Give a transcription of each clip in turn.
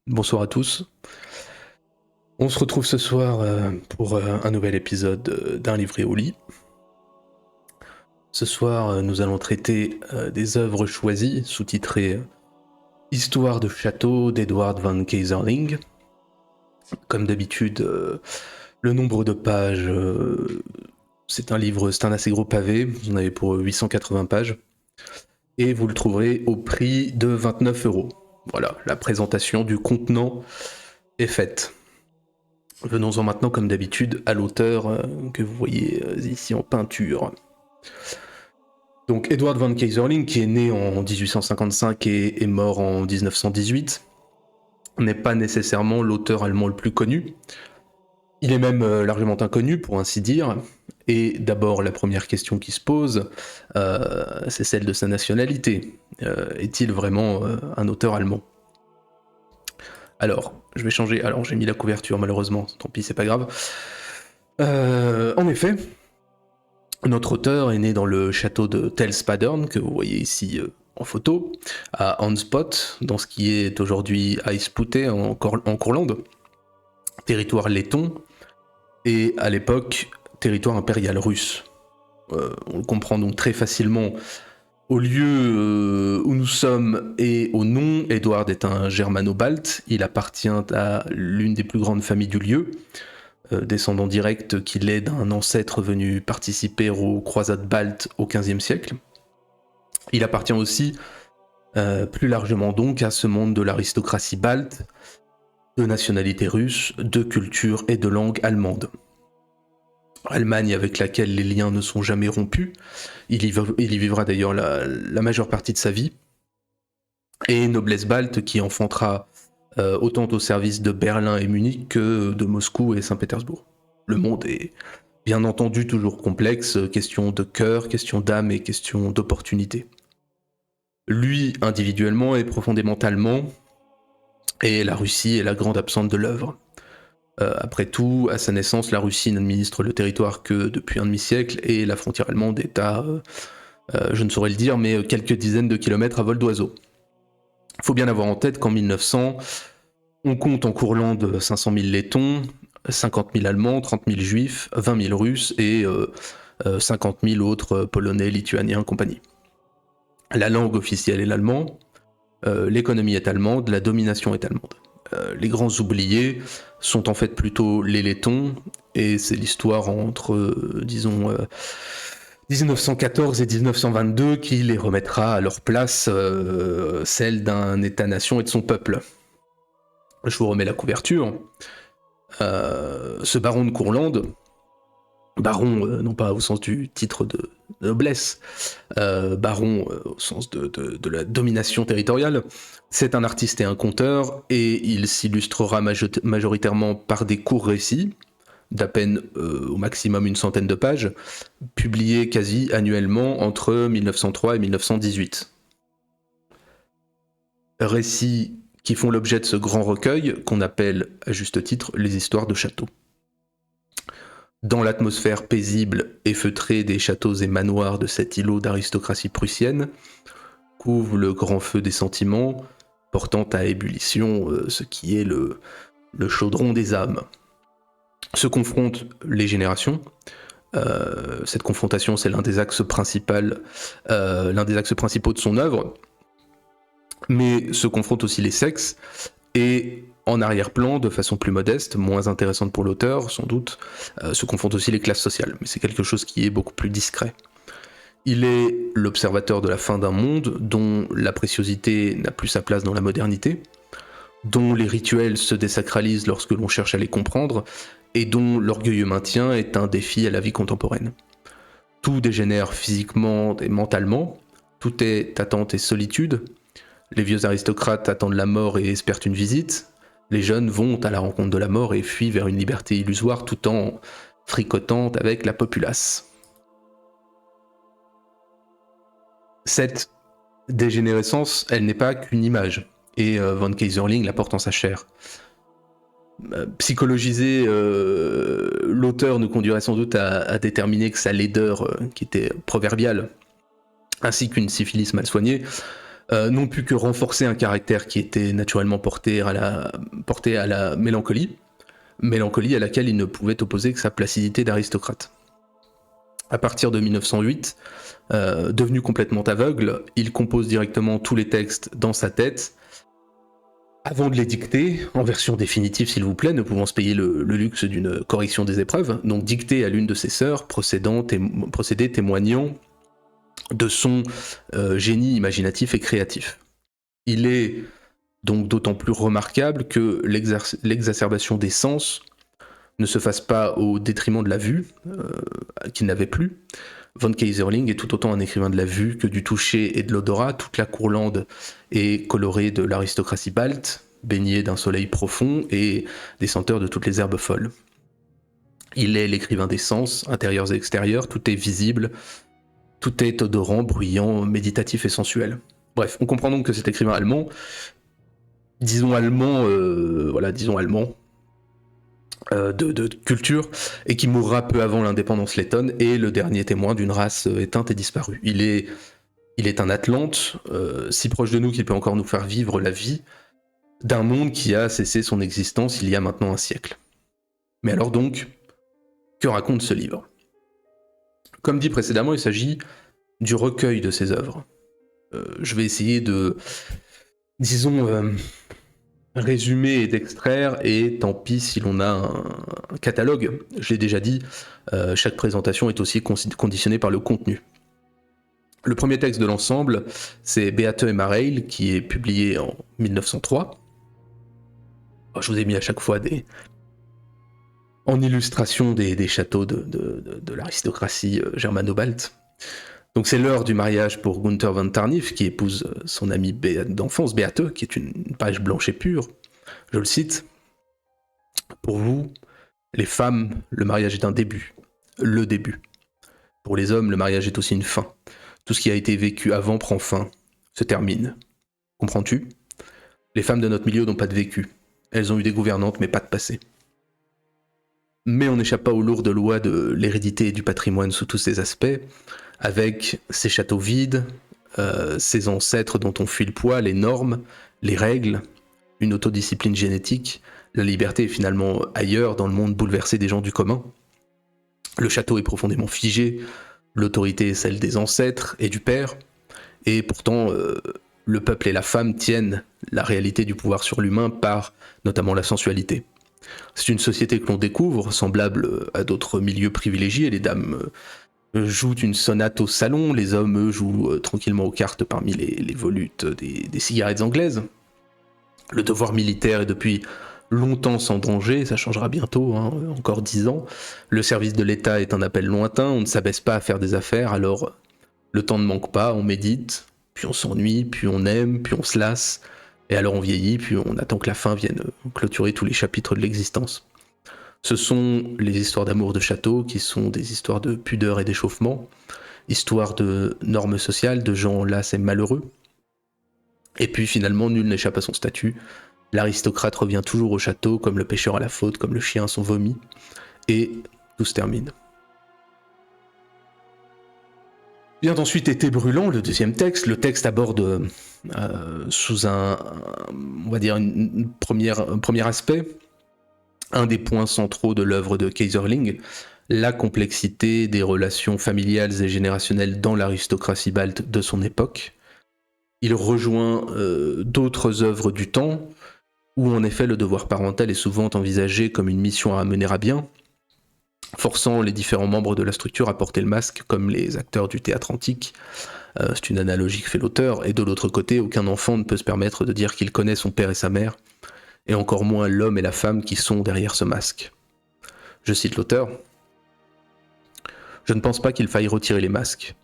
Bonsoir à tous. On se retrouve ce soir pour un nouvel épisode d'un livret au lit. Ce soir, nous allons traiter des œuvres choisies, sous-titrées Histoire de château d'Edward van Keyserling. Comme d'habitude, le nombre de pages, c'est un assez gros pavé, vous en avez pour 880 pages, et vous le trouverez au prix de 29 €. Voilà, la présentation du contenant est faite. Venons-en maintenant, comme d'habitude, à l'auteur que vous voyez ici en peinture. Donc Edward van Keyserling, qui est né en 1855 et est mort en 1918, n'est pas nécessairement l'auteur allemand le plus connu. Il est même largement inconnu, pour ainsi dire. Et d'abord, la première question qui se pose, c'est celle de sa nationalité. Est-il vraiment un auteur allemand ? Alors, je vais changer. Alors, j'ai mis la couverture, malheureusement. Tant pis, c'est pas grave. En effet, notre auteur est né dans le château de Telspadern, que vous voyez ici en photo, à Hanspot, dans ce qui est aujourd'hui Aispute en Courlande, territoire letton, et à l'époque, territoire impérial russe. On le comprend donc très facilement au lieu où nous sommes et au nom. Edward est un germano-balte, il appartient à l'une des plus grandes familles du lieu, descendant direct qu'il est d'un ancêtre venu participer aux croisades baltes au XVe siècle. Il appartient aussi plus largement donc à ce monde de l'aristocratie balte, de nationalité russe, de culture et de langue allemande. Allemagne avec laquelle les liens ne sont jamais rompus, il y vivra d'ailleurs la majeure partie de sa vie, et noblesse balte qui enfantera autant au service de Berlin et Munich que de Moscou et Saint-Pétersbourg. Le monde est bien entendu toujours complexe, question de cœur, question d'âme et question d'opportunité. Lui, individuellement, est profondément allemand, et la Russie est la grande absente de l'œuvre. Après tout, à sa naissance, la Russie n'administre le territoire que depuis un demi-siècle, et la frontière allemande est à, je ne saurais le dire, mais quelques dizaines de kilomètres à vol d'oiseau. Il faut bien avoir en tête qu'en 1900, on compte en Courlande 500 000 lettons, 50 000 Allemands, 30 000 Juifs, 20 000 Russes et 50 000 autres Polonais, Lituaniens, compagnie. La langue officielle est l'allemand, l'économie est allemande, la domination est allemande. Les grands oubliés sont en fait plutôt les lettons, et c'est l'histoire entre, disons, 1914 et 1922 qui les remettra à leur place, celle d'un État-nation et de son peuple. Je vous remets la couverture. Ce baron de Courlande, baron non pas au sens du titre de noblesse, baron au sens de la domination territoriale, c'est un artiste et un conteur, et il s'illustrera majoritairement par des courts récits, d'à peine au maximum une centaine de pages, publiés quasi annuellement entre 1903 et 1918. Récits qui font l'objet de ce grand recueil qu'on appelle, à juste titre, les histoires de châteaux. Dans l'atmosphère paisible et feutrée des châteaux et manoirs de cet îlot d'aristocratie prussienne, couvre le grand feu des sentiments, portant à ébullition ce qui est le chaudron des âmes. Se confrontent les générations. Cette confrontation, c'est l'un des axes principaux de son œuvre, mais se confrontent aussi les sexes, et en arrière-plan, de façon plus modeste, moins intéressante pour l'auteur, sans doute, se confrontent aussi les classes sociales, mais c'est quelque chose qui est beaucoup plus discret. Il est l'observateur de la fin d'un monde dont la préciosité n'a plus sa place dans la modernité, dont les rituels se désacralisent lorsque l'on cherche à les comprendre, et dont l'orgueilleux maintien est un défi à la vie contemporaine. Tout dégénère physiquement et mentalement, tout est attente et solitude. Les vieux aristocrates attendent la mort et espèrent une visite. Les jeunes vont à la rencontre de la mort et fuient vers une liberté illusoire tout en fricotant avec la populace. Cette dégénérescence, elle n'est pas qu'une image, et Van Keyserling la porte en sa chair. Psychologiser l'auteur nous conduirait sans doute à déterminer que sa laideur, qui était proverbiale, ainsi qu'une syphilis mal soignée, n'ont pu que renforcer un caractère qui était naturellement porté à la mélancolie à laquelle il ne pouvait opposer que sa placidité d'aristocrate. À partir de 1908, devenu complètement aveugle, il compose directement tous les textes dans sa tête, avant de les dicter, en version définitive s'il vous plaît, ne pouvant se payer le luxe d'une correction des épreuves, donc dicté à l'une de ses sœurs, procédé témoignant de son génie imaginatif et créatif. Il est donc d'autant plus remarquable que l'exacerbation des sens ne se fasse pas au détriment de la vue, qu'il n'avait plus. Von Keyserling est tout autant un écrivain de la vue que du toucher et de l'odorat. Toute la Courlande est colorée de l'aristocratie balte, baignée d'un soleil profond et des senteurs de toutes les herbes folles. Il est l'écrivain des sens, intérieurs et extérieurs, tout est visible, tout est odorant, bruyant, méditatif et sensuel. Bref, on comprend donc que cet écrivain allemand, disons allemand, de culture, et qui mourra peu avant l'indépendance lettonne, est le dernier témoin d'une race éteinte et disparue. Il est un Atlante, si proche de nous qu'il peut encore nous faire vivre la vie d'un monde qui a cessé son existence il y a maintenant un siècle. Mais alors donc, que raconte ce livre ? Comme dit précédemment, il s'agit du recueil de ses œuvres. Je vais essayer de, résumer et d'extraire, et tant pis si l'on a un catalogue. Je l'ai déjà dit, chaque présentation est aussi conditionnée par le contenu. Le premier texte de l'ensemble, c'est Beate et Mareil, qui est publié en 1903. Je vous ai mis à chaque fois en illustration des châteaux de l'aristocratie germano-balte. Donc c'est l'heure du mariage pour Gunther von Tarnif, qui épouse son amie d'enfance, Beate, qui est une page blanche et pure. Je le cite. « Pour vous, les femmes, le mariage est un début, le début. Pour les hommes, le mariage est aussi une fin. Tout ce qui a été vécu avant prend fin, se termine. Comprends-tu ? Les femmes de notre milieu n'ont pas de vécu. Elles ont eu des gouvernantes, mais pas de passé. Mais on n'échappe pas aux lourdes lois de l'hérédité et du patrimoine sous tous ses aspects, avec ces châteaux vides, ces ancêtres dont on fuit le poids, les normes, les règles, une autodiscipline génétique. La liberté est finalement ailleurs, dans le monde bouleversé des gens du commun. Le château est profondément figé, l'autorité est celle des ancêtres et du père, et pourtant le peuple et la femme tiennent la réalité du pouvoir sur l'humain par notamment la sensualité. C'est une société que l'on découvre, semblable à d'autres milieux privilégiés. Les dames jouent une sonate au salon, les hommes jouent tranquillement aux cartes parmi les volutes des cigarettes anglaises. Le devoir militaire est depuis longtemps sans danger, ça changera bientôt, encore 10 ans. Le service de l'État est un appel lointain, on ne s'abaisse pas à faire des affaires, alors le temps ne manque pas, on médite, puis on s'ennuie, puis on aime, puis on se lasse, et alors on vieillit, puis on attend que la fin vienne clôturer tous les chapitres de l'existence. Ce sont les histoires d'amour de château, qui sont des histoires de pudeur et d'échauffement, histoires de normes sociales, de gens las et malheureux. Et puis finalement, nul n'échappe à son statut. L'aristocrate revient toujours au château, comme le pêcheur à la faute, comme le chien à son vomi, et tout se termine. Vient ensuite Été brûlant, le deuxième texte. Le texte aborde sous un premier aspect, un des points centraux de l'œuvre de Keyserling, la complexité des relations familiales et générationnelles dans l'aristocratie balte de son époque. Il rejoint d'autres œuvres du temps, où en effet le devoir parental est souvent envisagé comme une mission à mener à bien, forçant les différents membres de la structure à porter le masque comme les acteurs du théâtre antique. C'est une analogie que fait l'auteur, et de l'autre côté, aucun enfant ne peut se permettre de dire qu'il connaît son père et sa mère, et encore moins l'homme et la femme qui sont derrière ce masque. Je cite l'auteur. « Je ne pense pas qu'il faille retirer les masques.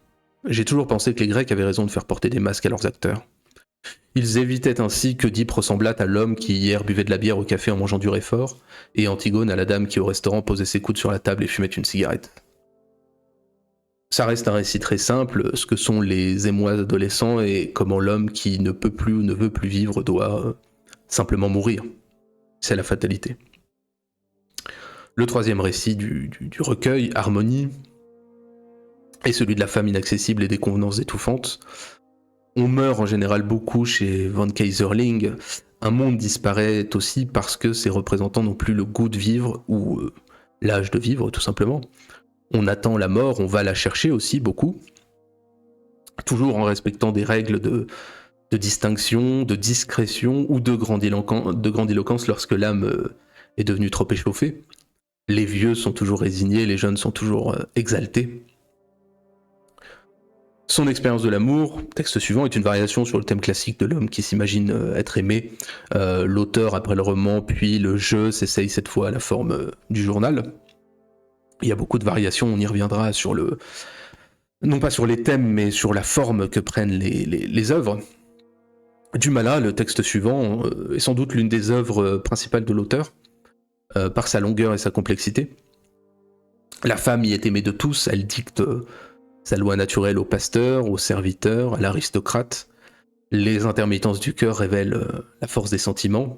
J'ai toujours pensé que les Grecs avaient raison de faire porter des masques à leurs acteurs. Ils évitaient ainsi qu'Oedipe ressemblât à l'homme qui hier buvait de la bière au café en mangeant du réfort, et Antigone à la dame qui au restaurant posait ses coudes sur la table et fumait une cigarette. Ça reste un récit très simple, ce que sont les émois adolescents et comment l'homme qui ne peut plus ou ne veut plus vivre doit simplement mourir. C'est la fatalité. Le troisième récit du recueil, Harmonie, est celui de la femme inaccessible et des convenances étouffantes. on meurt en général beaucoup chez von Keyserling. Un monde disparaît aussi parce que ses représentants n'ont plus le goût de vivre ou l'âge de vivre tout simplement. On attend la mort, on va la chercher aussi beaucoup, toujours en respectant des règles de distinction, de discrétion ou de grandiloquence lorsque l'âme est devenue trop échauffée. Les vieux sont toujours résignés, les jeunes sont toujours exaltés. Son expérience de l'amour, texte suivant, est une variation sur le thème classique de l'homme qui s'imagine être aimé. L'auteur, après le roman, puis le jeu, s'essaye cette fois à la forme du journal. Il y a beaucoup de variations, on y reviendra sur le... non pas sur les thèmes, mais sur la forme que prennent les œuvres. Dumas, le texte suivant, est sans doute l'une des œuvres principales de l'auteur, par sa longueur et sa complexité. La femme y est aimée de tous, elle dicte sa loi naturelle au pasteur, au serviteur, à l'aristocrate. Les intermittences du cœur révèlent la force des sentiments,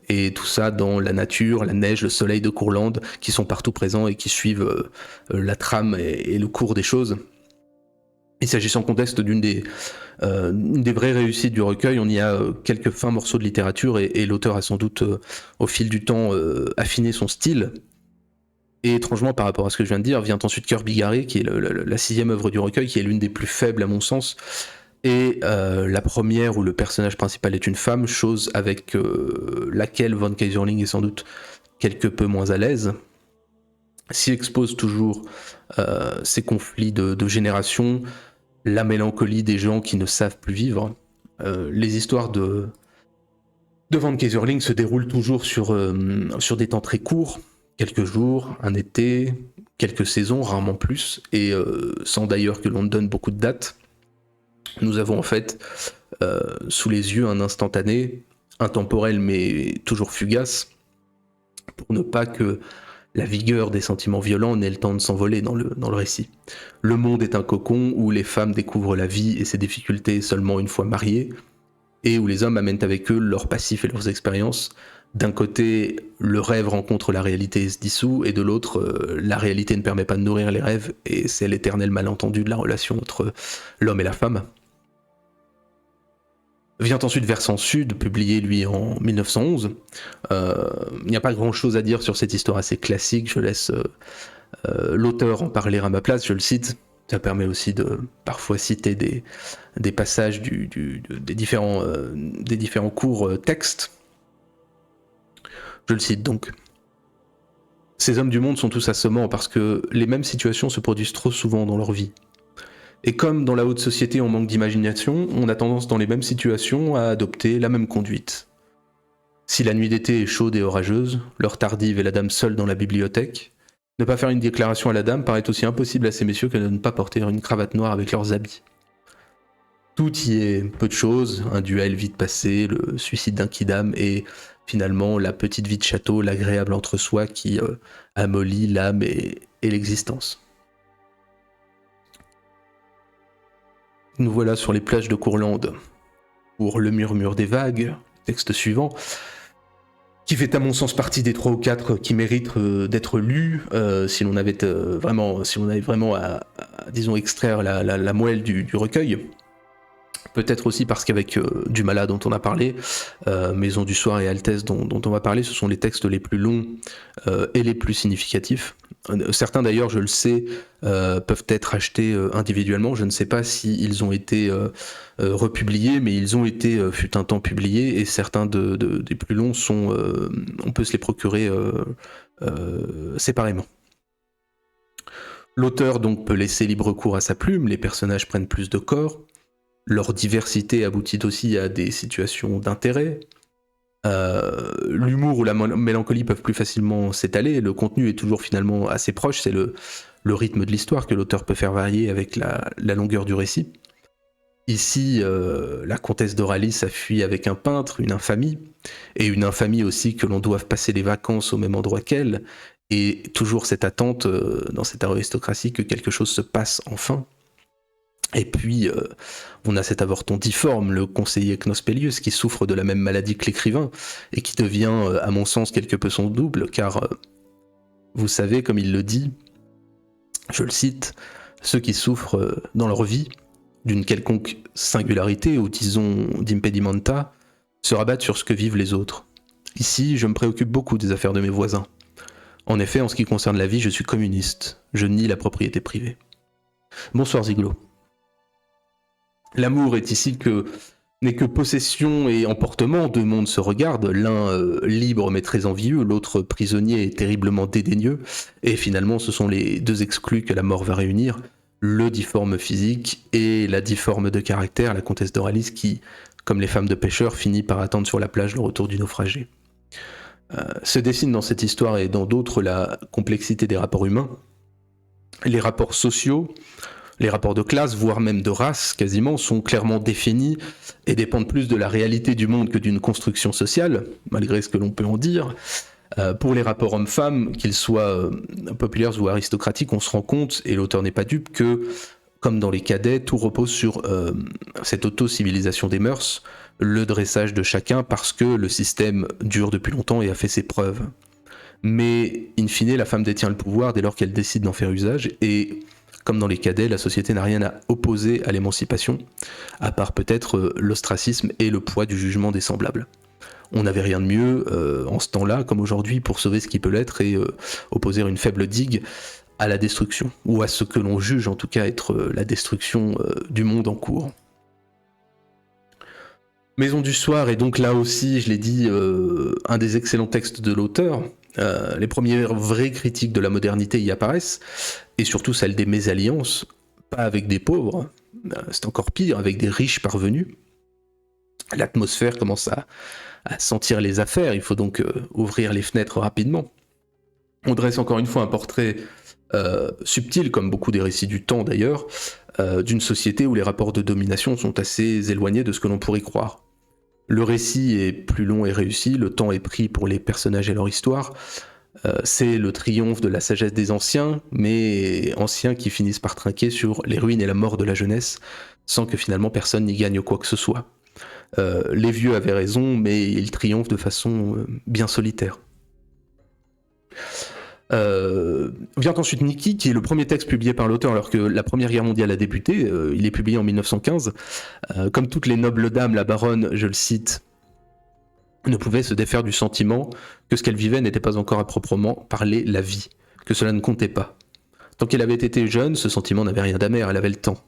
et tout ça dans la nature, la neige, le soleil de Courlande, qui sont partout présents et qui suivent la trame et le cours des choses. Il s'agit sans conteste d'une des vraies réussites du recueil. On y a quelques fins morceaux de littérature et l'auteur a sans doute, au fil du temps, affiné son style. Et étrangement, par rapport à ce que je viens de dire, vient ensuite Cœur bigarré, qui est la 6e œuvre du recueil, qui est l'une des plus faibles à mon sens, et la première où le personnage principal est une femme, chose avec laquelle von Keyserling est sans doute quelque peu moins à l'aise. S'y expose toujours ces conflits de génération, la mélancolie des gens qui ne savent plus vivre. Les histoires de von Keyserling se déroulent toujours sur des temps très courts, quelques jours, un été, quelques saisons, rarement plus, et sans d'ailleurs que l'on donne beaucoup de dates. Nous avons en fait sous les yeux un instantané, intemporel mais toujours fugace, pour ne pas que la vigueur des sentiments violents n'ait le temps de s'envoler dans le récit. Le monde est un cocon où les femmes découvrent la vie et ses difficultés seulement une fois mariées, et où les hommes amènent avec eux leurs passifs et leurs expériences. D'un côté, le rêve rencontre la réalité et se dissout, et de l'autre, la réalité ne permet pas de nourrir les rêves, et c'est l'éternel malentendu de la relation entre l'homme et la femme. Vient ensuite Versant Sud, publié lui en 1911. Il n'y a pas grand chose à dire sur cette histoire assez classique, je laisse l'auteur en parler à ma place, je le cite. Ça permet aussi de parfois citer des passages des différents courts textes. Je le cite donc. Ces hommes du monde sont tous assommants parce que les mêmes situations se produisent trop souvent dans leur vie. Et comme dans la haute société on manque d'imagination, on a tendance dans les mêmes situations à adopter la même conduite. Si la nuit d'été est chaude et orageuse, l'heure tardive et la dame seule dans la bibliothèque, ne pas faire une déclaration à la dame paraît aussi impossible à ces messieurs que de ne pas porter une cravate noire avec leurs habits. Tout y est peu de choses, un duel vite passé, le suicide d'un quidam et finalement la petite vie de château, l'agréable entre-soi qui amollit l'âme et l'existence. Nous voilà sur les plages de Courlande pour Le murmure des vagues, texte suivant, qui fait à mon sens partie des 3 ou 4 qui méritent d'être lus si l'on avait vraiment à disons extraire la moelle du recueil. Peut-être aussi parce qu'avec Dumas dont on a parlé, Maison du soir et Altesse dont on va parler, ce sont les textes les plus longs et les plus significatifs. Certains d'ailleurs, je le sais, peuvent être achetés individuellement. Je ne sais pas s'ils ont été republiés, mais ils ont été fut un temps publiés, et certains des plus longs on peut se les procurer séparément. L'auteur donc peut laisser libre cours à sa plume, les personnages prennent plus de corps, leur diversité aboutit aussi à des situations d'intérêt. L'humour ou la mélancolie peuvent plus facilement s'étaler, le contenu est toujours finalement assez proche, c'est le rythme de l'histoire que l'auteur peut faire varier avec la longueur du récit. Ici, la comtesse d'Oralis a fui avec un peintre, une infamie, et une infamie aussi que l'on doive passer les vacances au même endroit qu'elle, et toujours cette attente dans cette aristocratie que quelque chose se passe enfin. Et puis, on a cet avorton difforme, le conseiller Knospelius, qui souffre de la même maladie que l'écrivain, et qui devient, à mon sens, quelque peu son double, car, vous savez, comme il le dit, je le cite, ceux qui souffrent dans leur vie d'une quelconque singularité ou disons d'impedimenta, se rabattent sur ce que vivent les autres. Ici, je me préoccupe beaucoup des affaires de mes voisins. En effet, en ce qui concerne la vie, je suis communiste. Je nie la propriété privée. Bonsoir Ziglo. L'amour est ici n'est que possession et emportement, deux mondes se regardent, l'un libre mais très envieux, l'autre prisonnier et terriblement dédaigneux, et finalement ce sont les deux exclus que la mort va réunir, le difforme physique et la difforme de caractère, la comtesse d'Oralis qui, comme les femmes de pêcheurs, finit par attendre sur la plage le retour du naufragé. Se dessine dans cette histoire et dans d'autres la complexité des rapports humains, les rapports sociaux, les rapports de classe, voire même de race, quasiment, sont clairement définis et dépendent plus de la réalité du monde que d'une construction sociale, malgré ce que l'on peut en dire. Pour les rapports hommes-femmes, qu'ils soient populaires ou aristocratiques, on se rend compte, et l'auteur n'est pas dupe, que, comme dans les cadets, tout repose sur cette auto-civilisation des mœurs, le dressage de chacun, parce que le système dure depuis longtemps et a fait ses preuves. Mais, in fine, la femme détient le pouvoir dès lors qu'elle décide d'en faire usage, et comme dans les cadets, la société n'a rien à opposer à l'émancipation, à part peut-être l'ostracisme et le poids du jugement des semblables. On n'avait rien de mieux en ce temps-là, comme aujourd'hui, pour sauver ce qui peut l'être et opposer une faible digue à la destruction, ou à ce que l'on juge en tout cas être la destruction du monde en cours. Maison du soir est donc là aussi, je l'ai dit, un des excellents textes de l'auteur. Les premières vraies critiques de la modernité y apparaissent, et surtout celle des mésalliances, pas avec des pauvres, c'est encore pire, avec des riches parvenus. L'atmosphère commence à sentir les affaires, il faut donc ouvrir les fenêtres rapidement. On dresse encore une fois un portrait subtil, comme beaucoup des récits du temps d'ailleurs, d'une société où les rapports de domination sont assez éloignés de ce que l'on pourrait croire. Le récit est plus long et réussi, le temps est pris pour les personnages et leur histoire. C'est le triomphe de la sagesse des anciens, mais anciens qui finissent par trinquer sur les ruines et la mort de la jeunesse, sans que finalement personne n'y gagne quoi que ce soit. Les vieux avaient raison, mais ils triomphent de façon bien solitaire. Vient ensuite Niki, qui est le premier texte publié par l'auteur alors que la Première Guerre mondiale a débuté. Il est publié en 1915. Comme toutes les nobles dames, la baronne, je le cite, ne pouvait se défaire du sentiment que ce qu'elle vivait n'était pas encore à proprement parler la vie, que cela ne comptait pas. Tant qu'elle avait été jeune, ce sentiment n'avait rien d'amer, elle avait le temps.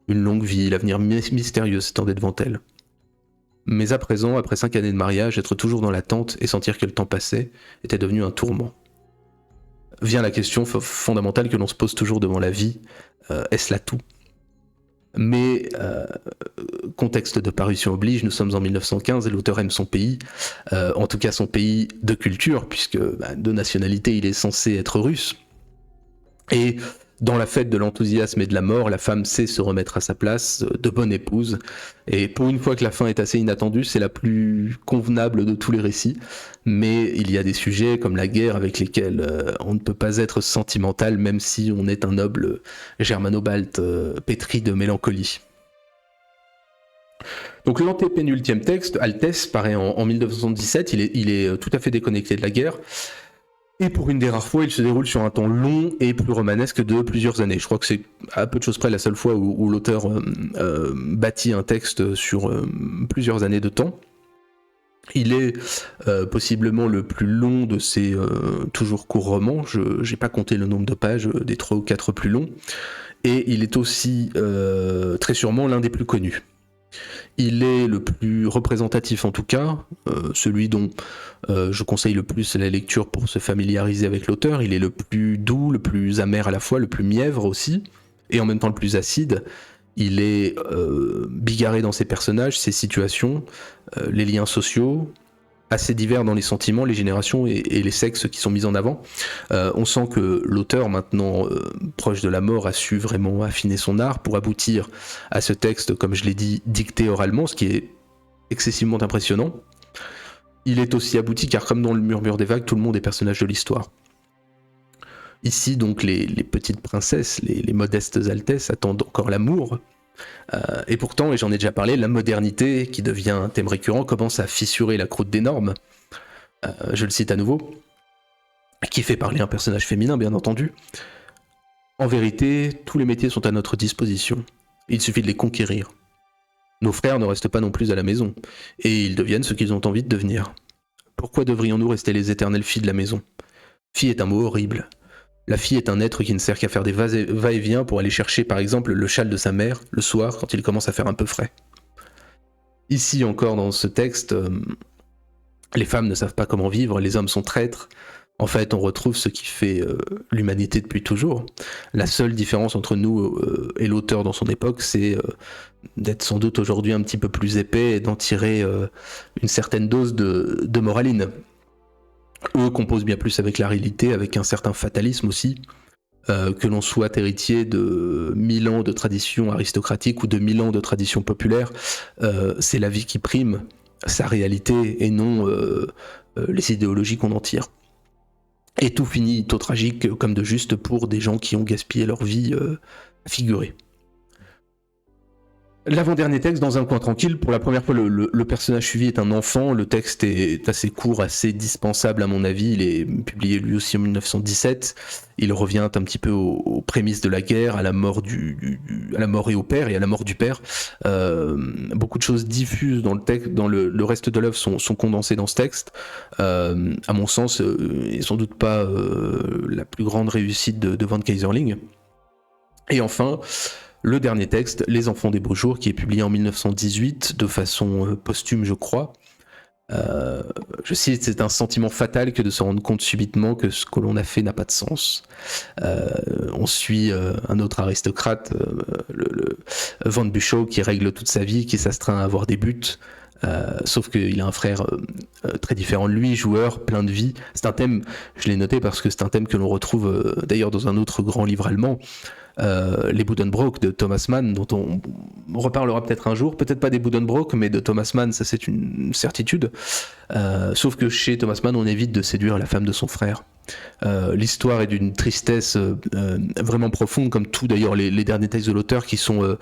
Une longue vie, l'avenir mystérieux s'étendait devant elle. Mais à présent, après 5 années de mariage, être toujours dans l'attente et sentir que le temps passait était devenu un tourment. Vient la question fondamentale que l'on se pose toujours devant la vie, est-ce là tout ? Mais contexte de parution oblige, nous sommes en 1915 et l'auteur aime son pays, en tout cas son pays de culture, puisque de nationalité il est censé être russe. Et dans la fête de l'enthousiasme et de la mort, la femme sait se remettre à sa place de bonne épouse. Et pour une fois que la fin est assez inattendue, c'est la plus convenable de tous les récits. Mais il y a des sujets comme la guerre avec lesquels on ne peut pas être sentimental, même si on est un noble germano-balte pétri de mélancolie. Donc l'antépénultième texte, Altesse, paraît en 1977, il est tout à fait déconnecté de la guerre. Et pour une des rares fois, il se déroule sur un temps long et plus romanesque de plusieurs années. Je crois que c'est à peu de choses près la seule fois où l'auteur bâtit un texte sur plusieurs années de temps. Il est possiblement le plus long de ces toujours courts romans. Je n'ai pas compté le nombre de pages des 3 ou 4 plus longs. Et il est aussi très sûrement l'un des plus connus. Il est le plus représentatif en tout cas, celui dont je conseille le plus la lecture pour se familiariser avec l'auteur. Il est le plus doux, le plus amer à la fois, le plus mièvre aussi, et en même temps le plus acide. Il est bigarré dans ses personnages, ses situations, les liens sociaux, assez divers dans les sentiments, les générations et les sexes qui sont mis en avant. On sent que l'auteur, maintenant proche de la mort, a su vraiment affiner son art pour aboutir à ce texte, comme je l'ai dit, dicté oralement, ce qui est excessivement impressionnant. Il est aussi abouti car, comme dans le Murmure des vagues, tout le monde est personnage de l'histoire. Ici, donc, les petites princesses, les modestes altesses attendent encore l'amour. Et pourtant, et j'en ai déjà parlé, la modernité, qui devient un thème récurrent, commence à fissurer la croûte des normes. Je le cite à nouveau, qui fait parler un personnage féminin, bien entendu. En vérité, tous les métiers sont à notre disposition. Il suffit de les conquérir. Nos frères ne restent pas non plus à la maison, et ils deviennent ce qu'ils ont envie de devenir. Pourquoi devrions-nous rester les éternelles filles de la maison ? Fille est un mot horrible. La fille est un être qui ne sert qu'à faire des va-et-vient pour aller chercher par exemple le châle de sa mère le soir quand il commence à faire un peu frais. Ici encore dans ce texte, les femmes ne savent pas comment vivre, les hommes sont traîtres. En fait, on retrouve ce qui fait l'humanité depuis toujours. La seule différence entre nous et l'auteur dans son époque, c'est d'être sans doute aujourd'hui un petit peu plus épais et d'en tirer une certaine dose de moraline. Eux composent bien plus avec la réalité, avec un certain fatalisme aussi, que l'on soit héritier de 1000 ans de tradition aristocratique ou de 1000 ans de tradition populaire, c'est la vie qui prime, sa réalité, et non les idéologies qu'on en tire. Et tout finit tôt tragique comme de juste pour des gens qui ont gaspillé leur vie à figurer. L'avant-dernier texte, dans un coin tranquille, pour la première fois le personnage suivi est un enfant, le texte est assez court, assez dispensable à mon avis, il est publié lui aussi en 1917, il revient un petit peu aux prémices de la guerre, à la mort à la mort et au père et à la mort du père. Beaucoup de choses diffuses dans le texte, dans le reste de l'œuvre sont condensées dans ce texte. À mon sens, et sans doute pas la plus grande réussite de Van Keyserling. Et enfin, le dernier texte, Les Enfants des Beaux Jours, qui est publié en 1918 de façon posthume, je crois. Je cite, c'est un sentiment fatal que de se rendre compte subitement que ce que l'on a fait n'a pas de sens. On suit un autre aristocrate, le Van Büchow, qui règle toute sa vie, qui s'astreint à avoir des buts. Sauf qu'il a un frère très différent de lui, joueur, plein de vie. C'est un thème, je l'ai noté parce que c'est un thème que l'on retrouve d'ailleurs dans un autre grand livre allemand, les Buddenbrook de Thomas Mann, dont on reparlera peut-être un jour, peut-être pas des Buddenbrook, mais de Thomas Mann, ça c'est une certitude. Sauf que chez Thomas Mann, on évite de séduire la femme de son frère. L'histoire est d'une tristesse vraiment profonde, comme tout d'ailleurs les derniers textes de l'auteur, qui sont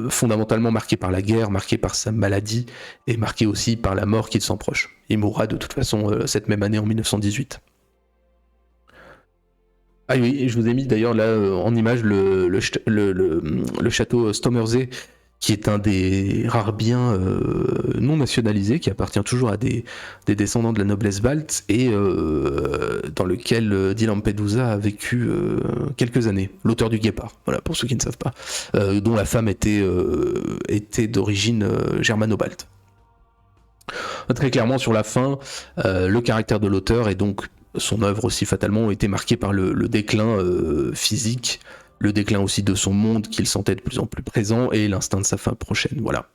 fondamentalement marqués par la guerre, marqués par sa maladie, et marqués aussi par la mort qu'il s'en proche. Il mourra de toute façon cette même année en 1918. Ah oui, et je vous ai mis d'ailleurs là en image le château Stommersee, qui est un des rares biens non nationalisés, qui appartient toujours à des descendants de la noblesse balte, et dans lequel Di Lampedusa a vécu quelques années, l'auteur du Guépard, voilà, pour ceux qui ne savent pas, dont la femme était d'origine germano-balte. Très clairement, sur la fin, le caractère de l'auteur et donc son œuvre aussi fatalement ont été marquées par le déclin physique, le déclin aussi de son monde qu'il sentait de plus en plus présent et l'instinct de sa fin prochaine. Voilà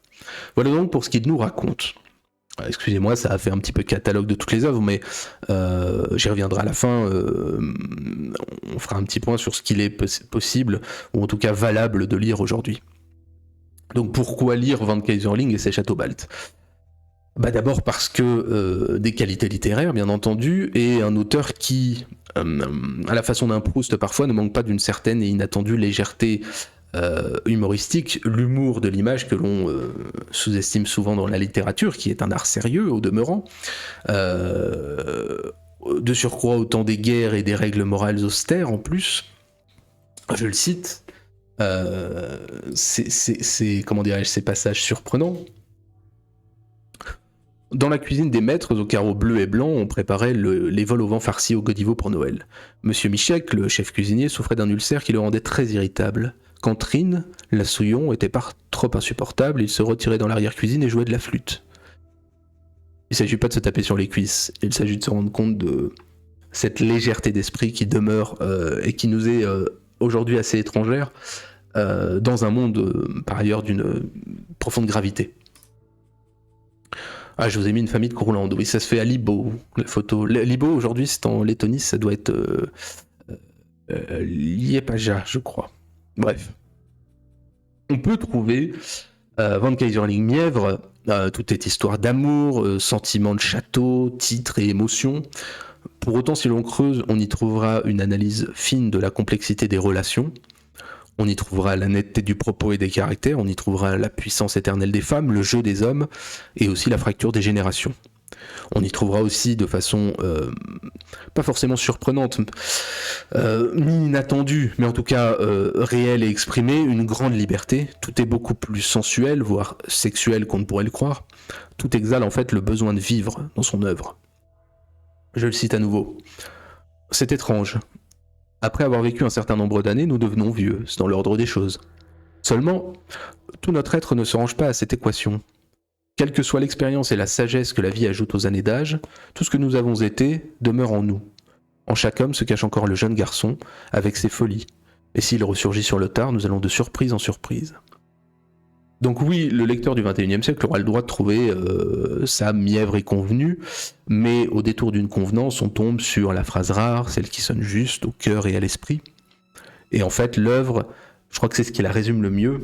donc pour ce qu'il nous raconte. Excusez-moi, ça a fait un petit peu catalogue de toutes les œuvres, mais j'y reviendrai à la fin. On fera un petit point sur ce qu'il est possible, ou en tout cas valable de lire aujourd'hui. Donc pourquoi lire Van Keyserling et ses Châteaux Baltes ? D'abord parce que des qualités littéraires, bien entendu, et un auteur qui, à la façon d'un Proust parfois, ne manque pas d'une certaine et inattendue légèreté humoristique, l'humour de l'image que l'on sous-estime souvent dans la littérature, qui est un art sérieux au demeurant. De surcroît, au temps des guerres et des règles morales austères en plus, je le cite, comment dirais-je, ces passages surprenants. Dans la cuisine des maîtres, aux carreaux bleus et blancs, on préparait les vols au vent farcis au Godiveau pour Noël. Monsieur Michek, le chef cuisinier, souffrait d'un ulcère qui le rendait très irritable. Quand Trine, la souillon, était trop insupportable, il se retirait dans l'arrière-cuisine et jouait de la flûte. Il ne s'agit pas de se taper sur les cuisses, il s'agit de se rendre compte de cette légèreté d'esprit qui demeure et qui nous est aujourd'hui assez étrangère dans un monde par ailleurs d'une profonde gravité. Ah, je vous ai mis une famille de Courlande. Oui, ça se fait à Libo, la photo. Libo, aujourd'hui, c'est en Lettonie, ça doit être Liepaja, je crois. Bref. On peut trouver Van Keyserling Mièvre, tout est histoire d'amour, sentiment de château, titre et émotion. Pour autant, si l'on creuse, on y trouvera une analyse fine de la complexité des relations. On y trouvera la netteté du propos et des caractères, on y trouvera la puissance éternelle des femmes, le jeu des hommes, et aussi la fracture des générations. On y trouvera aussi de façon pas forcément surprenante, ni inattendue, mais en tout cas réelle et exprimée, une grande liberté. Tout est beaucoup plus sensuel, voire sexuel qu'on ne pourrait le croire. Tout exhale en fait le besoin de vivre dans son œuvre. Je le cite à nouveau. C'est étrange. Après avoir vécu un certain nombre d'années, nous devenons vieux, c'est dans l'ordre des choses. Seulement, tout notre être ne se range pas à cette équation. Quelle que soit l'expérience et la sagesse que la vie ajoute aux années d'âge, tout ce que nous avons été demeure en nous. En chaque homme se cache encore le jeune garçon, avec ses folies. Et s'il ressurgit sur le tard, nous allons de surprise en surprise. Donc oui, le lecteur du XXIe siècle aura le droit de trouver sa mièvre et convenue, mais au détour d'une convenance, on tombe sur la phrase rare, celle qui sonne juste au cœur et à l'esprit. Et en fait, l'œuvre, je crois que c'est ce qui la résume le mieux,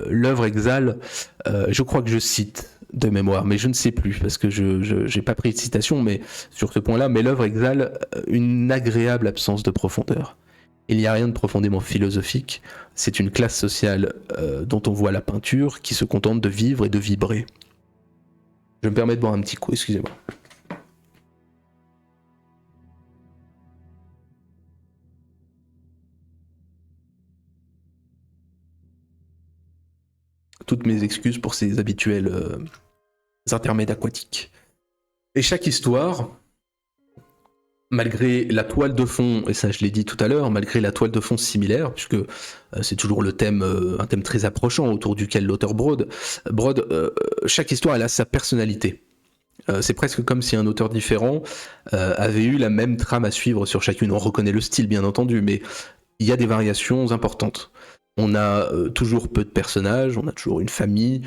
l'œuvre exhale, je crois que je cite de mémoire, mais je ne sais plus, parce que je n'ai pas pris de citation mais, sur ce point-là, mais l'œuvre exhale une agréable absence de profondeur. Il n'y a rien de profondément philosophique, c'est une classe sociale dont on voit la peinture qui se contente de vivre et de vibrer. Je me permets de boire un petit coup, excusez-moi. Toutes mes excuses pour ces habituels intermèdes aquatiques. Et chaque histoire, malgré la toile de fond, et ça je l'ai dit tout à l'heure, malgré la toile de fond similaire, puisque c'est toujours le thème, un thème très approchant autour duquel l'auteur brode, chaque histoire elle a sa personnalité. C'est presque comme si un auteur différent avait eu la même trame à suivre sur chacune. On reconnaît le style bien entendu, mais il y a des variations importantes. On a toujours peu de personnages, on a toujours une famille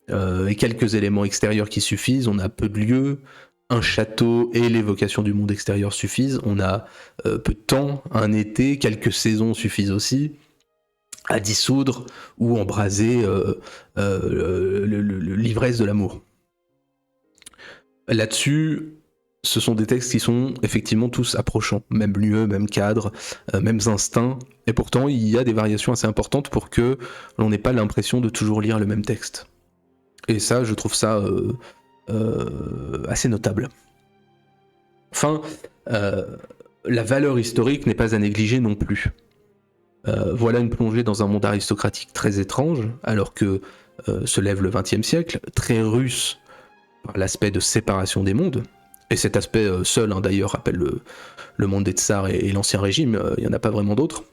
et quelques éléments extérieurs qui suffisent, on a peu de lieux, un château et l'évocation du monde extérieur suffisent, on a peu de temps, un été, quelques saisons suffisent aussi à dissoudre ou embraser l'ivresse de l'amour. Là-dessus, ce sont des textes qui sont effectivement tous approchants, même lieu, même cadre, mêmes instincts, et pourtant il y a des variations assez importantes pour que l'on n'ait pas l'impression de toujours lire le même texte. Et ça, je trouve ça assez notable. Enfin, la valeur historique n'est pas à négliger non plus. Voilà une plongée dans un monde aristocratique très étrange, alors que se lève le XXe siècle, très russe par l'aspect de séparation des mondes. Et cet aspect seul, d'ailleurs, rappelle le monde des tsars et l'Ancien Régime, il n'y en a pas vraiment d'autres.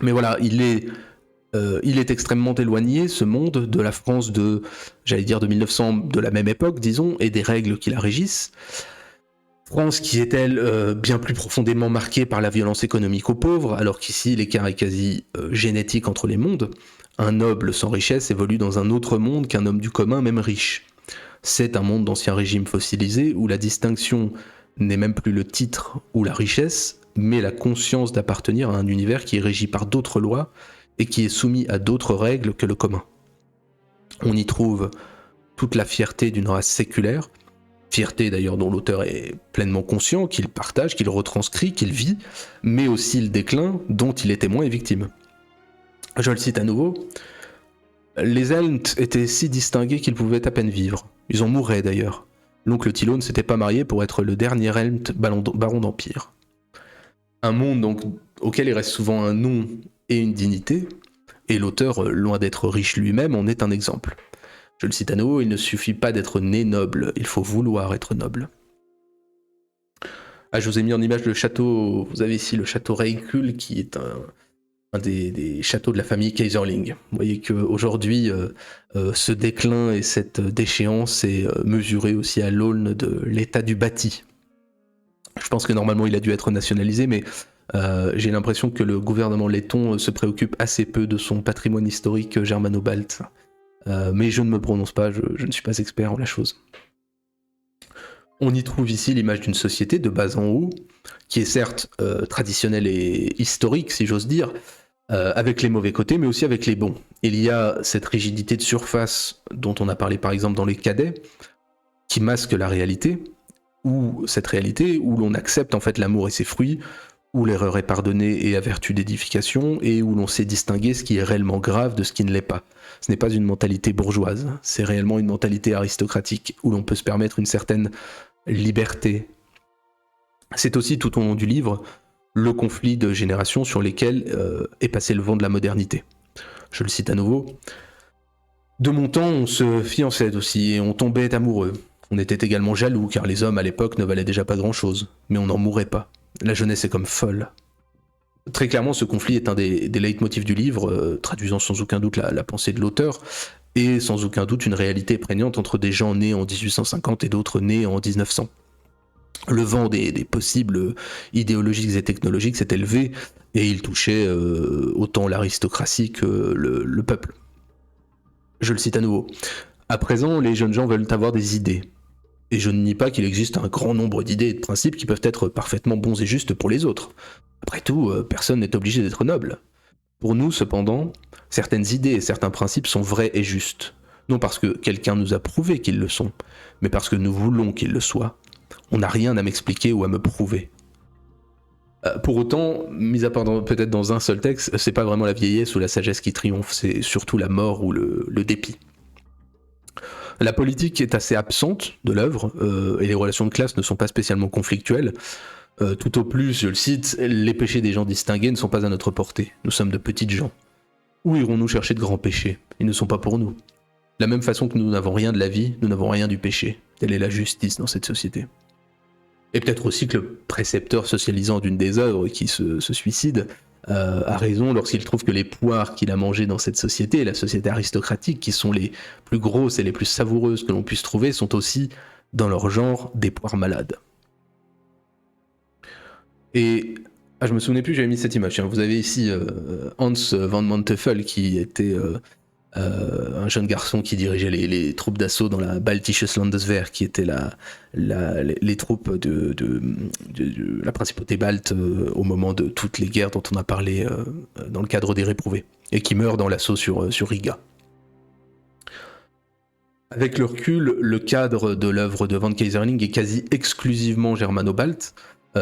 Mais voilà, il est extrêmement éloigné, ce monde, de la France de 1900, de la même époque, disons, et des règles qui la régissent. France qui est, elle, bien plus profondément marquée par la violence économique aux pauvres, alors qu'ici, l'écart est quasi génétique entre les mondes. Un noble sans richesse évolue dans un autre monde qu'un homme du commun, même riche. C'est un monde d'ancien régime fossilisé où la distinction n'est même plus le titre ou la richesse, mais la conscience d'appartenir à un univers qui est régi par d'autres lois et qui est soumis à d'autres règles que le commun. On y trouve toute la fierté d'une race séculaire, fierté d'ailleurs dont l'auteur est pleinement conscient, qu'il partage, qu'il retranscrit, qu'il vit, mais aussi le déclin dont il est témoin et victime. Je le cite à nouveau. Les Elt étaient si distingués qu'ils pouvaient à peine vivre. Ils en mouraient d'ailleurs. L'oncle Thilo ne s'était pas marié pour être le dernier Elt baron d'Empire. Un monde donc auquel il reste souvent un nom et une dignité, et l'auteur, loin d'être riche lui-même, en est un exemple. Je le cite à nouveau, il ne suffit pas d'être né noble, il faut vouloir être noble. Ah, je vous ai mis en image le château, vous avez ici le château Reikul, qui est un des châteaux de la famille Kaiserling. Vous voyez qu'aujourd'hui, ce déclin et cette déchéance est mesuré aussi à l'aune de l'état du bâti. Je pense que normalement il a dû être nationalisé, mais j'ai l'impression que le gouvernement letton se préoccupe assez peu de son patrimoine historique germano-balte. Mais je ne me prononce pas, je ne suis pas expert en la chose. On y trouve ici l'image d'une société de bas en haut, qui est certes traditionnelle et historique, si j'ose dire, avec les mauvais côtés, mais aussi avec les bons. Il y a cette rigidité de surface dont on a parlé par exemple dans Les Cadets, qui masque la réalité, ou cette réalité où l'on accepte en fait l'amour et ses fruits, où l'erreur est pardonnée et à vertu d'édification, et où l'on sait distinguer ce qui est réellement grave de ce qui ne l'est pas. Ce n'est pas une mentalité bourgeoise, c'est réellement une mentalité aristocratique, où l'on peut se permettre une certaine liberté C'est aussi tout au long du livre le conflit de générations sur lesquels est passé le vent de la modernité. Je le cite à nouveau. De mon temps, on se fiançait aussi et on tombait amoureux. On était également jaloux car les hommes à l'époque ne valaient déjà pas grand-chose, mais on n'en mourait pas. La jeunesse est comme folle. Très clairement, ce conflit est un des leitmotifs du livre, traduisant sans aucun doute la pensée de l'auteur, et sans aucun doute une réalité prégnante entre des gens nés en 1850 et d'autres nés en 1900. Le vent des possibles idéologiques et technologiques s'est élevé, et il touchait autant l'aristocratie que le peuple. Je le cite à nouveau. À présent, les jeunes gens veulent avoir des idées. Et je ne nie pas qu'il existe un grand nombre d'idées et de principes qui peuvent être parfaitement bons et justes pour les autres. Après tout, personne n'est obligé d'être noble. Pour nous, cependant, certaines idées et certains principes sont vrais et justes. Non parce que quelqu'un nous a prouvé qu'ils le sont, mais parce que nous voulons qu'ils le soient. On n'a rien à m'expliquer ou à me prouver. Pour autant, mis à part peut-être dans un seul texte, c'est pas vraiment la vieillesse ou la sagesse qui triomphe, c'est surtout la mort ou le dépit. La politique est assez absente de l'œuvre, et les relations de classe ne sont pas spécialement conflictuelles. Tout au plus, je le cite, les péchés des gens distingués ne sont pas à notre portée. Nous sommes de petites gens. Où irons-nous chercher de grands péchés? Ils ne sont pas pour nous. De la même façon que nous n'avons rien de la vie, nous n'avons rien du péché. Telle est la justice dans cette société. Et peut-être aussi que le précepteur socialisant d'une des œuvres qui se suicide a raison lorsqu'il trouve que les poires qu'il a mangées dans cette société, la société aristocratique, qui sont les plus grosses et les plus savoureuses que l'on puisse trouver, sont aussi, dans leur genre, des poires malades. Et je me souvenais plus, j'avais mis cette image. Vous avez ici Hans van Manteuffel, qui était un jeune garçon qui dirigeait les troupes d'assaut dans la Baltisches Landeswehr, qui était les troupes de la principauté balte au moment de toutes les guerres dont on a parlé dans le cadre des réprouvés, et qui meurt dans l'assaut sur Riga. Avec le recul, le cadre de l'œuvre de Von Keyserling est quasi exclusivement germano-balte,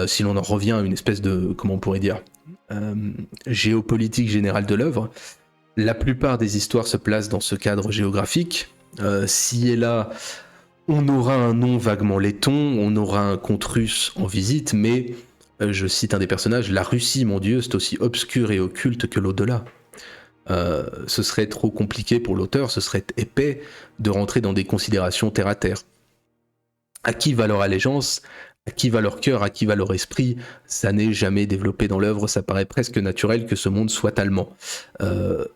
si l'on en revient à une espèce de, comment on pourrait dire, géopolitique générale de l'œuvre. La plupart des histoires se placent dans ce cadre géographique. Si et là, on aura un nom vaguement letton, on aura un comte russe en visite, mais, je cite un des personnages, la Russie, mon Dieu, c'est aussi obscur et occulte que l'au-delà. Ce serait trop compliqué pour l'auteur, ce serait épais de rentrer dans des considérations terre à terre. À qui va leur allégeance ? À qui va leur cœur, à qui va leur esprit? Ça n'est jamais développé dans l'œuvre, ça paraît presque naturel que ce monde soit allemand.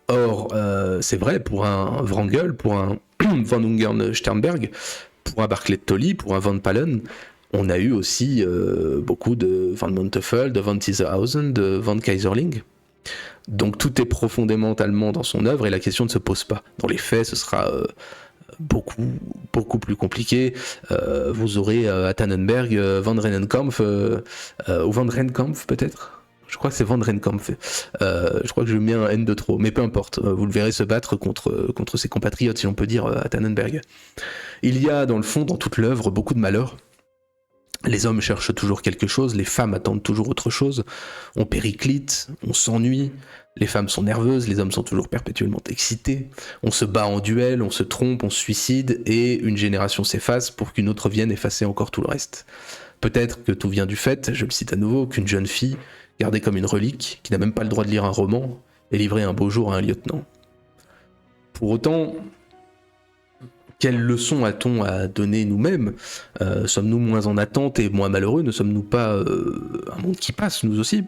Or, c'est vrai pour un Wrangel, pour un Von Ungern-Sternberg, pour un Barclay de Tolly, pour un Van Palen, on a eu aussi beaucoup de Van Manteuffel, de Van Tieserhausen, de Von Keyserling. Donc tout est profondément allemand dans son œuvre et la question ne se pose pas. Dans les faits, ce sera beaucoup plus compliqué. Vous aurez à Tannenberg Van Rennenkampf ou Van Rennkampf peut-être. Je crois que c'est Van Rennkampf. Je crois que je mets un N de trop, mais peu importe. Vous le verrez se battre contre ses compatriotes, si on peut dire, à Tannenberg. Il y a dans le fond, dans toute l'œuvre, beaucoup de malheur. Les hommes cherchent toujours quelque chose, les femmes attendent toujours autre chose. On périclite, on s'ennuie. Les femmes sont nerveuses, les hommes sont toujours perpétuellement excités. On se bat en duel, on se trompe, on se suicide, et une génération s'efface pour qu'une autre vienne effacer encore tout le reste. Peut-être que tout vient du fait, je le cite à nouveau, qu'une jeune fille, gardée comme une relique, qui n'a même pas le droit de lire un roman, est livrée un beau jour à un lieutenant. Pour autant, quelle leçon a-t-on à donner nous-mêmes ? Sommes-nous moins en attente et moins malheureux ? Ne sommes-nous pas un monde qui passe, nous aussi ?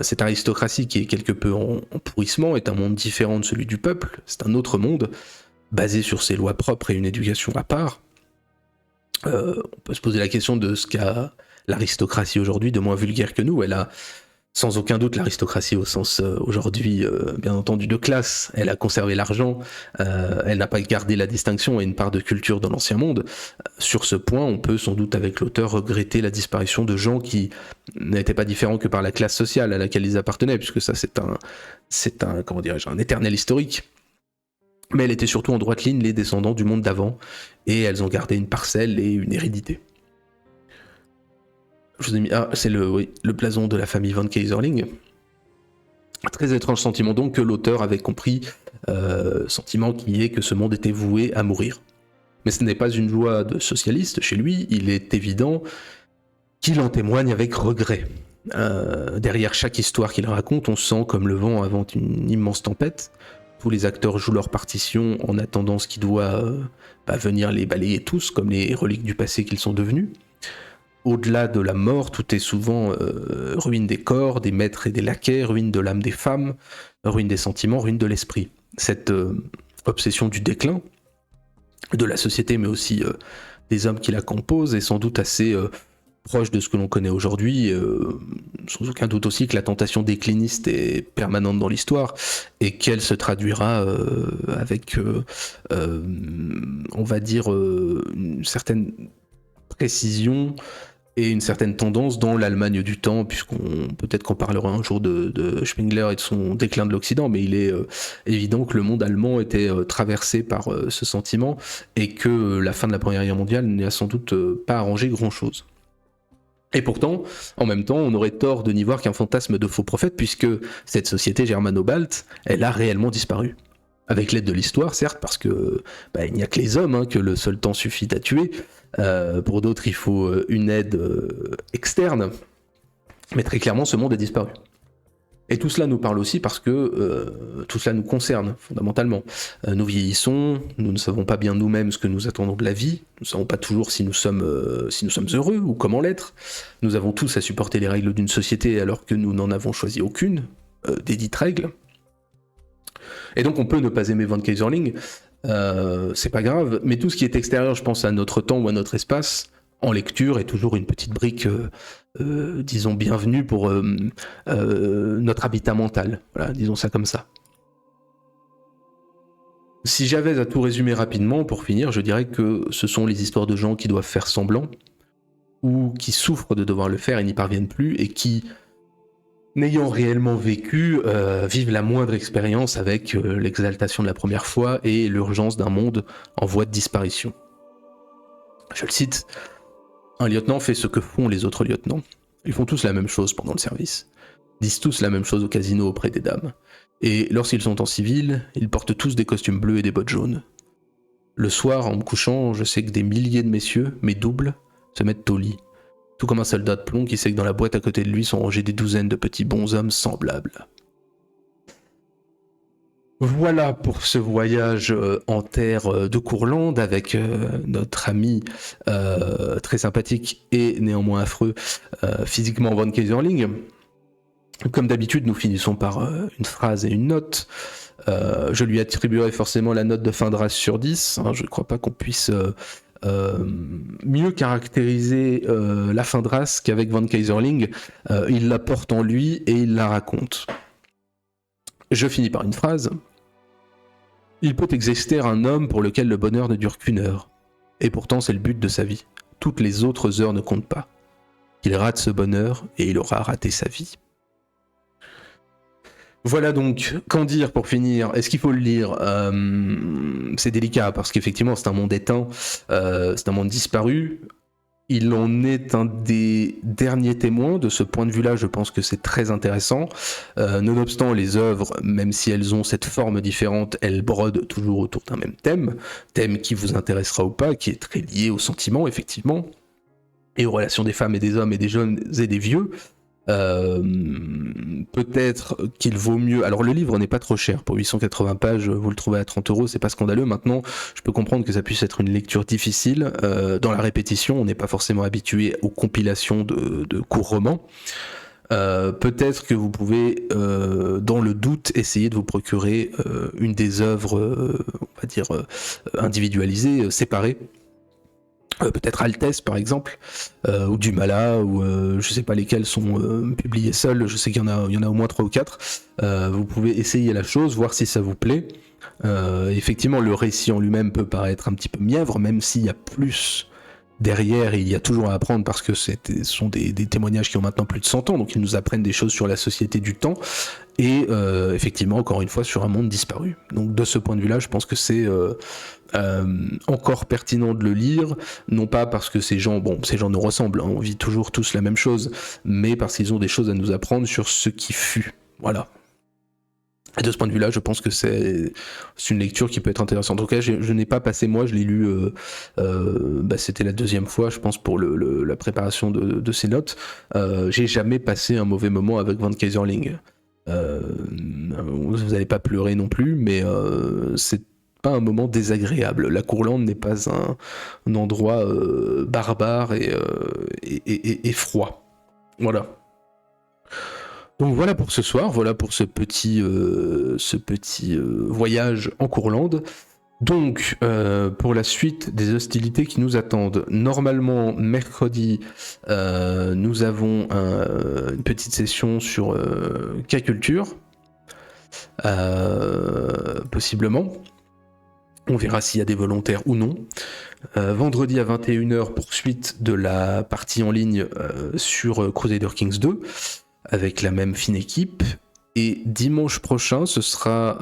Cette aristocratie qui est quelque peu en pourrissement est un monde différent de celui du peuple, c'est un autre monde, basé sur ses lois propres et une éducation à part. On peut se poser la question de ce qu'a l'aristocratie aujourd'hui de moins vulgaire que nous. Elle a sans aucun doute l'aristocratie au sens aujourd'hui, bien entendu, de classe. Elle a conservé l'argent, elle n'a pas gardé la distinction et une part de culture dans l'ancien monde. Sur ce point, on peut sans doute avec l'auteur regretter la disparition de gens qui n'étaient pas différents que par la classe sociale à laquelle ils appartenaient, puisque ça c'est un comment dirais-je, un éternel historique. Mais elle était surtout en droite ligne les descendants du monde d'avant, et elles ont gardé une parcelle et une hérédité. Je vous ai mis, c'est le blason de la famille Von Keyserling. Très étrange sentiment donc que l'auteur avait compris, sentiment qui est que ce monde était voué à mourir. Mais ce n'est pas une joie de socialiste chez lui, il est évident qu'il en témoigne avec regret. Derrière chaque histoire qu'il raconte, on sent comme le vent avant une immense tempête. Tous les acteurs jouent leur partition en attendant ce qui doit venir les balayer tous, comme les reliques du passé qu'ils sont devenus. Au-delà de la mort, tout est souvent ruine des corps, des maîtres et des laquais, ruine de l'âme des femmes, ruine des sentiments, ruine de l'esprit. Cette obsession du déclin de la société, mais aussi des hommes qui la composent, est sans doute assez proche de ce que l'on connaît aujourd'hui, sans aucun doute aussi que la tentation décliniste est permanente dans l'histoire et qu'elle se traduira avec, on va dire, une certaine précision et une certaine tendance dans l'Allemagne du temps, peut-être qu'on parlera un jour de Spengler et de son déclin de l'Occident, mais il est évident que le monde allemand était traversé par ce sentiment et que la fin de la Première Guerre mondiale n'a sans doute pas arrangé grand-chose. Et pourtant, en même temps, on aurait tort de n'y voir qu'un fantasme de faux prophète, puisque cette société germano-balte, elle a réellement disparu. Avec l'aide de l'histoire, certes, parce que il n'y a que les hommes que le seul temps suffit à tuer. Pour d'autres, il faut une aide externe. Mais très clairement, ce monde a disparu. Et tout cela nous parle aussi parce que tout cela nous concerne fondamentalement. Nous vieillissons, nous ne savons pas bien nous-mêmes ce que nous attendons de la vie, nous ne savons pas toujours si nous sommes heureux ou comment l'être. Nous avons tous à supporter les règles d'une société alors que nous n'en avons choisi aucune, des dites règles. Et donc on peut ne pas aimer Von Keyserling, c'est pas grave, mais tout ce qui est extérieur, je pense à notre temps ou à notre espace, en lecture est toujours une petite brique, disons, bienvenue pour notre habitat mental. Voilà, disons ça comme ça. Si j'avais à tout résumer rapidement, pour finir, je dirais que ce sont les histoires de gens qui doivent faire semblant, ou qui souffrent de devoir le faire et n'y parviennent plus, et qui, n'ayant réellement vécu, vivent la moindre expérience avec l'exaltation de la première fois et l'urgence d'un monde en voie de disparition. Je le cite, « Un lieutenant fait ce que font les autres lieutenants. Ils font tous la même chose pendant le service, disent tous la même chose au casino auprès des dames. Et lorsqu'ils sont en civil, ils portent tous des costumes bleus et des bottes jaunes. Le soir, en me couchant, je sais que des milliers de messieurs, mes doubles, se mettent au lit. Tout comme un soldat de plomb qui sait que dans la boîte à côté de lui sont rangés des douzaines de petits bonshommes semblables. » Voilà pour ce voyage en terre de Courlande avec notre ami très sympathique et néanmoins affreux, physiquement Von Keyserling. Comme d'habitude, nous finissons par une phrase et une note. Je lui attribuerai forcément la note de fin de race sur 10. Je ne crois pas qu'on puisse mieux caractériser la fin de race qu'avec Von Keyserling. Il la porte en lui et il la raconte. Je finis par une phrase. Il peut exister un homme pour lequel le bonheur ne dure qu'une heure. Et pourtant c'est le but de sa vie. Toutes les autres heures ne comptent pas. Il rate ce bonheur et il aura raté sa vie. Voilà donc, qu'en dire pour finir ? Est-ce qu'il faut le lire ? C'est délicat parce qu'effectivement c'est un monde éteint, c'est un monde disparu. Il en est un des derniers témoins. De ce point de vue-là, je pense que c'est très intéressant. Nonobstant les œuvres, même si elles ont cette forme différente, elles brodent toujours autour d'un même thème qui vous intéressera ou pas, qui est très lié aux sentiments, effectivement, et aux relations des femmes et des hommes et des jeunes et des vieux. Peut-être qu'il vaut mieux... Alors le livre n'est pas trop cher, pour 880 pages, vous le trouvez à 30€, c'est pas scandaleux. Maintenant, je peux comprendre que ça puisse être une lecture difficile. Dans la répétition, on n'est pas forcément habitué aux compilations de courts romans. Peut-être que vous pouvez, dans le doute, essayer de vous procurer une des œuvres, on va dire, individualisées, séparées. Peut-être Altesse par exemple, ou Dumas, ou je sais pas lesquels sont publiés seuls, je sais qu'il y en a au moins 3 ou 4. Vous pouvez essayer la chose, voir si ça vous plaît. Effectivement, le récit en lui-même peut paraître un petit peu mièvre, même s'il y a plus derrière, et il y a toujours à apprendre parce que ce sont des témoignages qui ont maintenant plus de 100 ans, donc ils nous apprennent des choses sur la société du temps, et effectivement, encore une fois, sur un monde disparu. Donc de ce point de vue-là, je pense que c'est encore pertinent de le lire, non pas parce que ces gens nous ressemblent, on vit toujours tous la même chose, mais parce qu'ils ont des choses à nous apprendre sur ce qui fut. Voilà. Et de ce point de vue-là, je pense que c'est une lecture qui peut être intéressante. En tout cas, je n'ai pas passé, moi, je l'ai lu, c'était la deuxième fois, je pense, pour la préparation de ces notes. J'ai jamais passé un mauvais moment avec Van Keyserling. Vous n'allez pas pleurer non plus, mais c'est pas un moment désagréable. La Courlande n'est pas un endroit barbare et froid. Voilà. Donc voilà pour ce soir, voilà pour ce petit voyage en Courlande. Donc pour la suite des hostilités qui nous attendent, normalement mercredi, nous avons une petite session sur K-Culture, possiblement. On verra s'il y a des volontaires ou non. Vendredi à 21h, poursuite de la partie en ligne sur Crusader Kings 2. Avec la même fine équipe. Et dimanche prochain, ce sera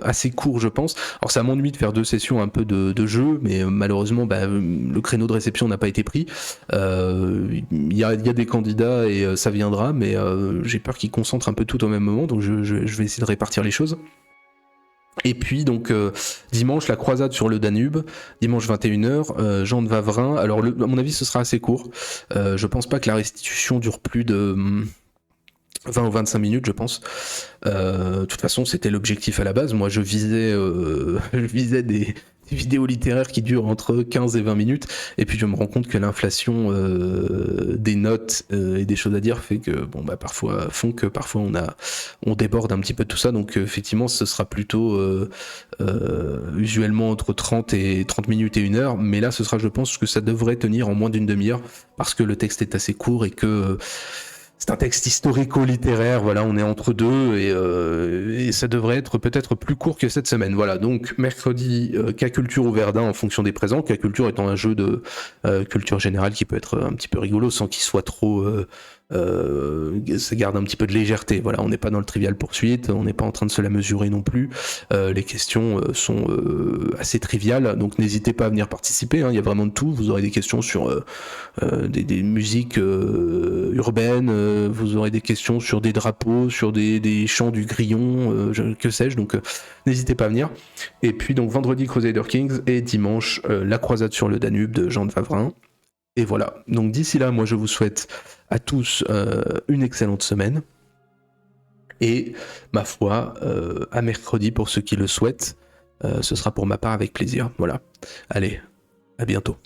assez court, je pense. Alors ça m'ennuie de faire 2 sessions un peu de jeu, mais malheureusement, le créneau de réception n'a pas été pris. Il y a des candidats et ça viendra, mais j'ai peur qu'ils concentrent un peu tout au même moment, donc je vais essayer de répartir les choses. Et puis donc dimanche, la croisade sur le Danube, dimanche 21h, Jean de Vavrin. Alors à mon avis, ce sera assez court. Je pense pas que la restitution dure plus de 20 ou 25 minutes, je pense. De toute façon, c'était l'objectif à la base. Moi, je visais des vidéos littéraires qui durent entre 15 et 20 minutes. Et puis, je me rends compte que l'inflation des notes et des choses à dire fait que, parfois on déborde un petit peu de tout ça. Donc, effectivement, ce sera plutôt usuellement entre 30 minutes et 1 heure. Mais là, ce sera, je pense, que ça devrait tenir en moins d'une demi-heure parce que le texte est assez court et que c'est un texte historico-littéraire, voilà, on est entre deux et ça devrait être peut-être plus court que cette semaine. Voilà, donc mercredi, K-Culture au Verdun en fonction des présents. K-Culture étant un jeu de culture générale qui peut être un petit peu rigolo sans qu'il soit trop... ça garde un petit peu de légèreté. Voilà, on n'est pas dans le trivial poursuite, on n'est pas en train de se la mesurer non plus. Les questions sont assez triviales, donc n'hésitez pas à venir participer. Il y a vraiment de tout. Vous aurez des questions sur des musiques urbaines, vous aurez des questions sur des drapeaux, sur des chants du grillon, que sais-je. Donc n'hésitez pas à venir. Et puis donc vendredi Crusader Kings et dimanche la croisade sur le Danube de Jean de Vavrin. Et voilà, donc d'ici là, moi je vous souhaite à tous une excellente semaine. Et ma foi, à mercredi pour ceux qui le souhaitent, ce sera pour ma part avec plaisir. Voilà, allez, à bientôt.